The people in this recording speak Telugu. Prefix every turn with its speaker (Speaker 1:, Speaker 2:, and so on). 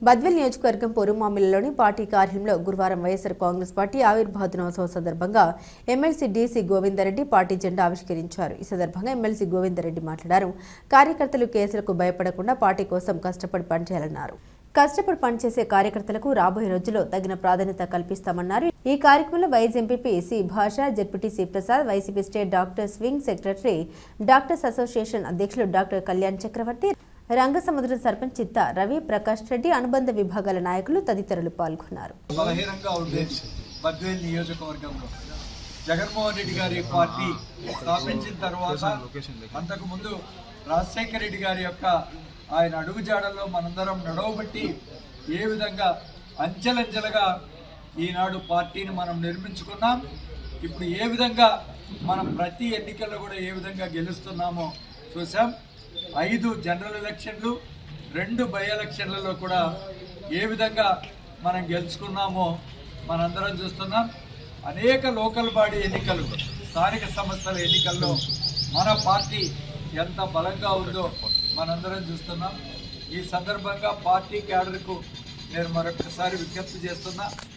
Speaker 1: బద్వేల్ నియోజకవర్గం పొరుమామిలలోని పార్టీ కార్యాలయంలో గురువారం వైఎస్ఆర్ కాంగ్రెస్ పార్టీ ఆవిర్భావ దినోత్సవం సందర్భంగా ఎమ్మెల్సీ డీసీ గోవిందరెడ్డి పార్టీ జెండా ఆవిష్కరించారు. ఈ సందర్భంగా ఎమ్మెల్సీ గోవిందరెడ్డి మాట్లాడారు. కార్యకర్తలు కేసులకు భయపడకుండా పార్టీ కోసం కష్టపడి పనిచేయాలన్నారు. కష్టపడి పనిచేసే కార్యకర్తలకు రాబోయే రోజుల్లో తగిన ప్రాధాన్యత కల్పిస్తామన్నారు. ఈ కార్యక్రమంలో వైస్ ఎంపీపీ సి భాష, ZPTC Prasad, YCP state doctors wing secretary, doctors association అధ్యక్షులు డాక్టర్ కళ్యాణ్ చక్రవర్తి, రంగసముద్రం సర్పంచ్ చిత్తా రవి, ప్రకాష్ రెడ్డి, అనుబంధ విభాగాల నాయకులు తదితరులు పాల్గొన్నారు.
Speaker 2: జగన్మోహన్ రెడ్డి గారి పార్టీ స్థాపించిన తర్వాత అంతకుముందు రాజశేఖర రెడ్డి గారి యొక్క ఆయన అడుగుజాడల్లో మనందరం నడవబట్టి ఏ విధంగా అంచెలంచెలుగా ఈనాడు పార్టీని మనం నిర్మించుకున్నాం. ఇప్పుడు ఏ విధంగా మనం ప్రతి ఎన్నికల్లో కూడా ఏ విధంగా గెలుస్తున్నామో చూసాం. 5 జనరల్ ఎలక్షన్లు, 2 బై ఎలక్షన్లలో కూడా ఏ విధంగా మనం గెలుచుకున్నామో మనందరం చూస్తున్నాం. అనేక లోకల్ బాడీ ఎన్నికలు, స్థానిక సంస్థల ఎన్నికల్లో మన పార్టీ ఎంత బలంగా ఉందో మనందరం చూస్తున్నాం. ఈ సందర్భంగా పార్టీ క్యాడర్కు నేను మరొకసారి విజ్ఞప్తి చేస్తున్నా.